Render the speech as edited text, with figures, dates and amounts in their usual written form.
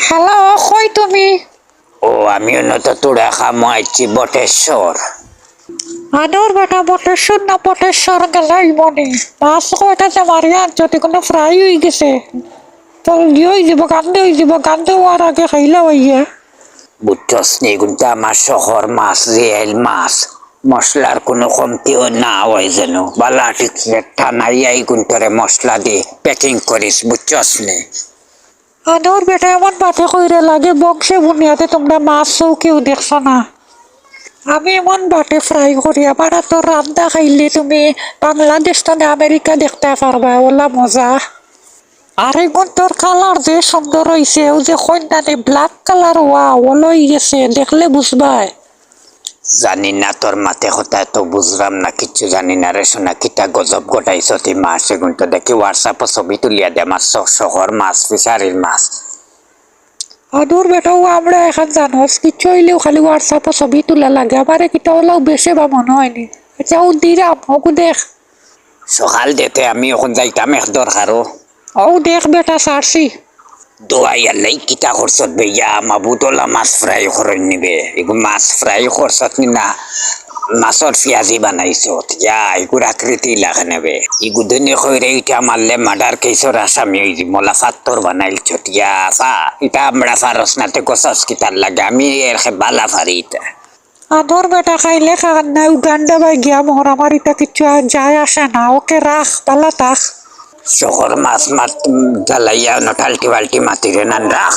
Hello, কই তুমি? ও আমিও নত তোরা খামাইছি বটেশ্বর। আদর বেটা বটেশ্বর না পটেশ্বর গেলাই মনে মাছ কয়টা যে মারিয়া যদি কোনো ফ্রাই হয়ে গেছে জলদি হয়ে যাব, গান্ধে হয়ে যাব, গান্ধে হওয়ার আগে খাইলে হইয়া। বুঝছস নি কিন্তু আমার শহর মাছ রিয়েল মাছ, মশলার কোনো কমতিও না হয় যেন বালা ঠিক ঠানাইয়াই গুন্তরে মশলা দিয়ে প্যাকিং করিস বুঝছস নি। আদর বেটা এমন বাতে কইরে লাগে বংশে বুনিয়াতে তোমরা মাছও কেউ দেখছো না। আমি এমন বাটে ফ্রাই করি আমার তো রান্না খাইলে তুমি বাংলাদেশ তো না আমেরিকা দেখতে পারবা, ওলা মজা। আর এখন তোর কালার যে সুন্দর হয়েছে, ও যে কন্যানে ব্ল্যাক কালার ওয়া ওলই গেছে দেখলে বুঝবাই। জানি না তোর মাথে হতায় তো বুঝলাম না, কিচ্ছু জানি না রে শোনা, কিটা গজব গোটাইছ তুই মাছ এগুন তো দেখি হোয়াটসঅ্যাপে ছবি তুলিয়া দে আমার শহর মাছ ফিশারির মাছ। আদুর বেটাও আমরা এখন জানোস কিচ্ছু হইলেও খালি হোয়াটসঅ্যাপে ছবি তোলা লাগে, আমারে কিটা হলেও বেশি বা মনে হয়নি। আচ্ছা ও দিরাম ওকে দেখ। সকাল দিতে আমি এখন যাইতাম এক দরকারও। ও দেখ বেটা সারছি। দোয়াই আল্লাই কিতা করছত বেয়া মাবুতলা মাছ ফ্রাই করেন নিবে, এগু মাছ ফ্রাই করছত না মাছর পিয়াজি বানাইছত ইয়া এগুর আকৃতি লাগে নেবে ইগু ধনে কইরে ইটা মারলে মার্ডার কেসর আসামি হই মলা ফাত্তর বানাইছত ইয়া ফা এটা আমরা ফারস নাতে কসস কিতার লাগে আমি এর বালা ফারি ইটা। আদর বেটা খাইলে খান না উগান্ডা বা গিয়া মোহর আমার এটা কিচ্ছু আর যায় আসে না, ওকে রাখ পালা থাক। শহর মাছ মাত জ্বালাইয়া নটাল্টি বাল্টি মাতিরে নান রাখ।